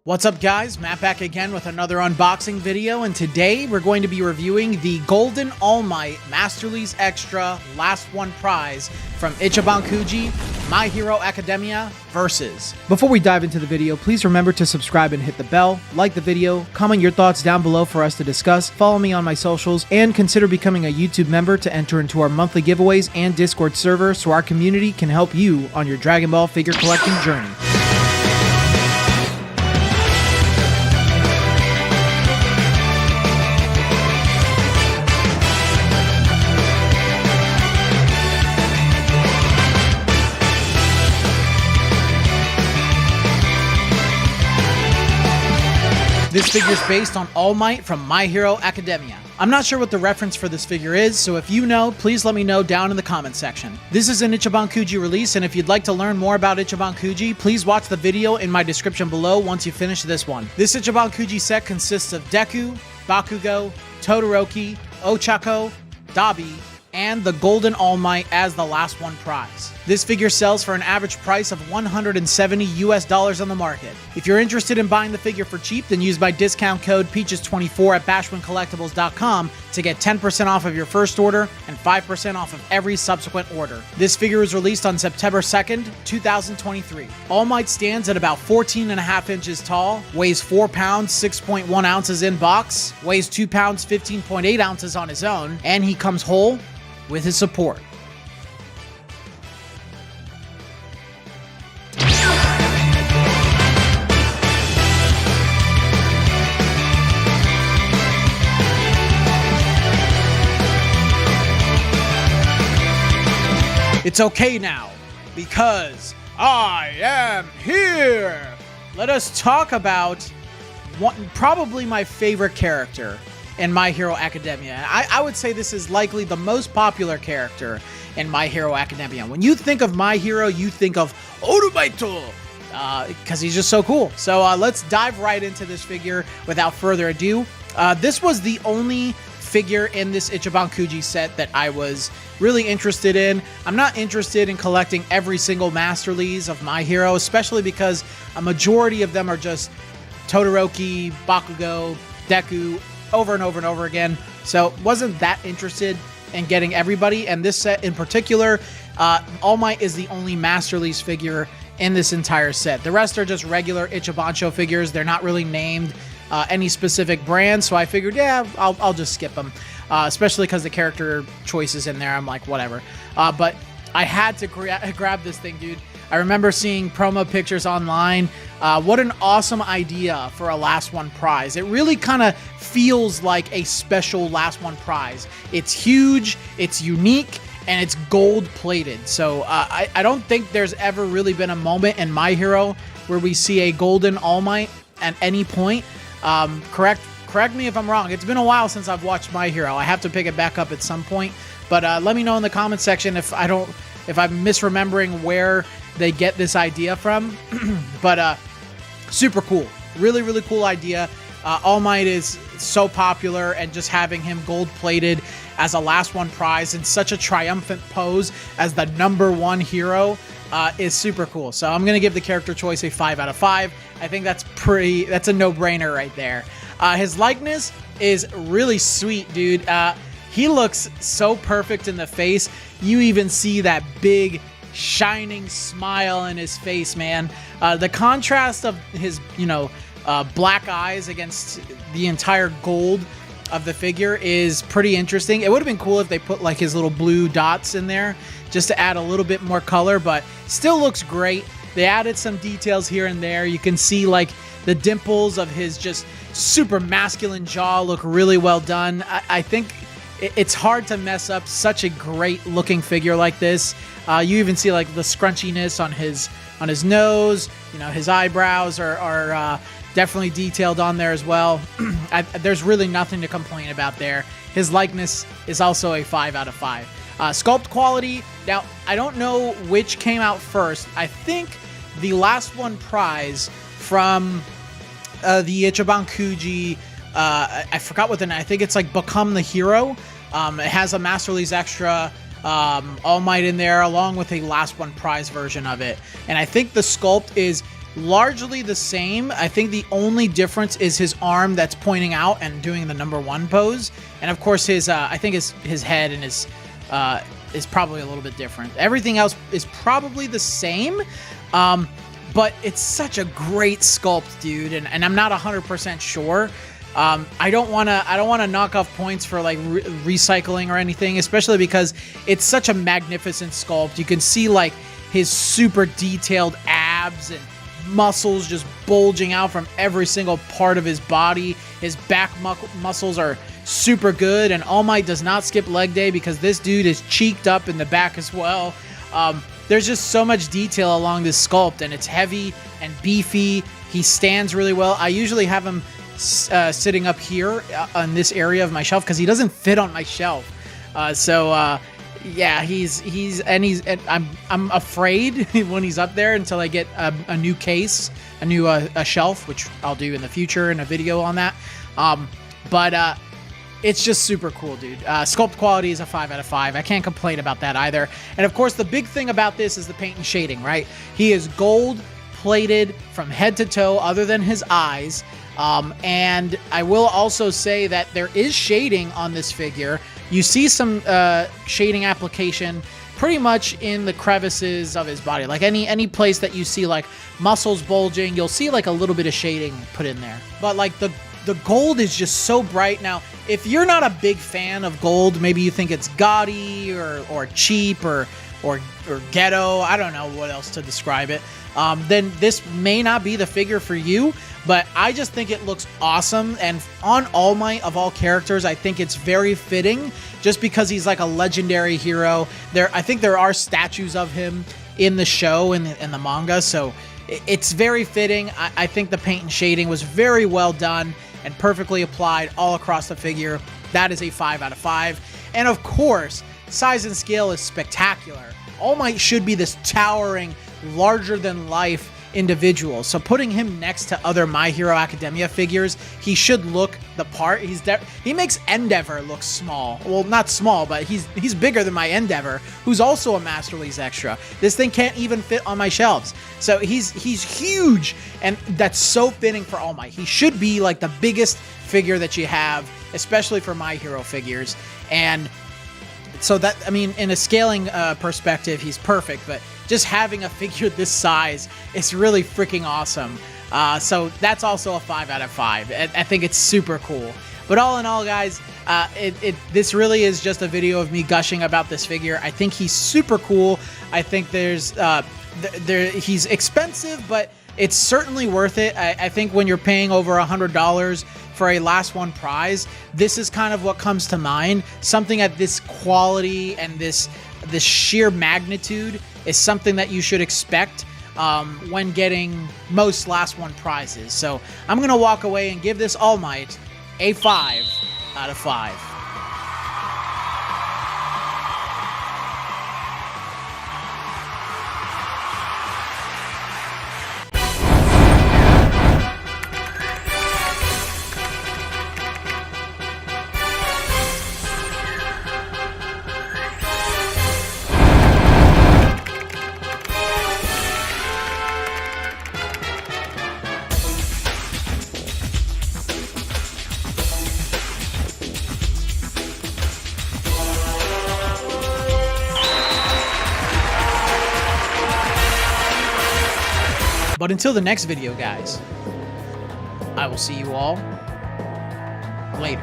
What's up guys, Matt back again with another unboxing video, and today we're going to be reviewing the Golden All Might Masterlise Extra Last One Prize from Ichiban Kuji, My Hero Academia Versus. Before we dive into the video, please remember to subscribe and hit the bell, like the video, comment your thoughts down below for us to discuss, follow me on my socials, and consider becoming a YouTube member to enter into our monthly giveaways and Discord server so our community can help you on your Dragon Ball figure collecting journey. This figure is based on All Might from My Hero Academia. I'm not sure what the reference for this figure is, so if you know, please let me know down in the comment section. This is an Ichiban Kuji release, and if you'd like to learn more about Ichiban Kuji, please watch the video in my description below once you finish this one. This Ichiban Kuji set consists of Deku, Bakugo, Todoroki, Ochako, Dabi, and the Golden All Might as the last one prize. This figure sells for an average price of $170 on the market. If you're interested in buying the figure for cheap, then use my discount code Peaches24 at bashwincollectibles.com to get 10% off of your first order and 5% off of every subsequent order. This figure was released on September 2nd, 2023. All Might stands at about 14.5 inches tall, weighs 4 pounds, 6.1 ounces in box, weighs 2 pounds, 15.8 ounces on his own, and he comes whole with his support. It's okay now, because I am here! Let us talk about probably my favorite character in My Hero Academia. I would say this is likely the most popular character in My Hero Academia. When you think of My Hero, you think of Orubaito, because he's just so cool. So let's dive right into this figure without further ado. This was the only figure in this Ichiban Kuji set that I was really interested in. I'm not interested in collecting every single Masterlise of My Hero, especially because a majority of them are just Todoroki, Bakugo, Deku, over and over and over again. So wasn't that interested in getting everybody, and this set in particular, All Might is the only Masterlise figure in this entire set. The rest are just regular Ichibancho figures. They're not really named any specific brand, so I figured, yeah, I'll just skip them, especially because the character choices in there, I'm like, whatever. But I had to grab this thing, dude. I remember seeing promo pictures online. What an awesome idea for a last one prize. It really kind of feels like a special last one prize. It's huge, it's unique, and it's gold plated. So I don't think there's ever really been a moment in My Hero where we see a Golden All Might at any point. Correct me if I'm wrong. It's been a while since I've watched My Hero. I have to pick it back up at some point. But let me know in the comment section if I'm misremembering where they get this idea from. But super cool. Really, really cool idea. All Might is so popular, and just having him gold plated as a last one prize in such a triumphant pose as the #1 hero is super cool. So I'm going to give the character choice a 5 out of 5. I think that's a no-brainer right there. His likeness is really sweet, dude. He looks so perfect in the face. You even see that big shining smile in his face, man. The contrast of his, black eyes against the entire gold of the figure is pretty interesting. It would have been cool if they put like his little blue dots in there just to add a little bit more color, but still looks great. They added some details here and there. You can see like the dimples of his just super masculine jaw look really well done. I think it's hard to mess up such a great looking figure like this. You even see like the scrunchiness on his nose. His eyebrows are definitely detailed on there as well. There's really nothing to complain about there. His likeness is also a 5 out of 5. Sculpt quality, now I don't know which came out first. I think the last one prize from the Ichiban Kuji, I forgot what I think it's like Become the Hero. It has a Masterlise Extra All Might in there, along with a last one prize version of it. And I think the sculpt is largely the same. I think the only difference is his arm that's pointing out and doing the #1 pose. And of course his, I think his head and his, is probably a little bit different. Everything else is probably the same. But it's such a great sculpt, dude. And I'm not 100% sure. I don't want to knock off points for like recycling or anything, especially because it's such a magnificent sculpt. You can see like his super detailed abs and muscles just bulging out from every single part of his body. His back muscles are super good, and All Might does not skip leg day because this dude is cheeked up in the back as well. There's just so much detail along this sculpt, and it's heavy and beefy. He stands really well. I usually have him sitting up here on this area of my shelf because he doesn't fit on my shelf. Yeah, I'm afraid when he's up there until I get a new case, a new shelf, which I'll do in the future in a video on that. But it's just super cool, dude. Sculpt quality is a 5 out of 5. I can't complain about that either. And of course, the big thing about this is the paint and shading, right? He is gold plated from head to toe, other than his eyes. And I will also say that there is shading on this figure. You see some shading application pretty much in the crevices of his body. Like any place that you see like muscles bulging, you'll see like a little bit of shading put in there. But like the gold is just so bright. Now, if you're not a big fan of gold, maybe you think it's gaudy or cheap or ghetto, I don't know what else to describe it, then this may not be the figure for you. But I just think it looks awesome, and on All Might of all characters, I think it's very fitting, just because he's like a legendary hero. I think there are statues of him in the show, in the manga, so it's very fitting. I think the paint and shading was very well done and perfectly applied all across the figure. That is a 5 out of 5. And of course, size and scale is spectacular. All Might should be this towering, larger-than-life individual. So putting him next to other My Hero Academia figures, he should look the part. He makes Endeavor look small. Well, not small, but he's bigger than my Endeavor, who's also a Masterlise extra. This thing can't even fit on my shelves. So he's huge, and that's so fitting for All Might. He should be like the biggest figure that you have, especially for My Hero figures. And so that, I mean, in a scaling perspective, he's perfect, but just having a figure this size is really freaking awesome. So that's also a 5 out of 5. I think it's super cool. But all in all, guys, this really is just a video of me gushing about this figure. I think he's super cool. I think he's expensive, but it's certainly worth it. I think when you're paying over $100 for a last one prize, this is kind of what comes to mind. Something at this quality and this sheer magnitude is something that you should expect when getting most last one prizes. So I'm gonna walk away and give this All Might a 5 out of 5. But until the next video, guys, I will see you all later.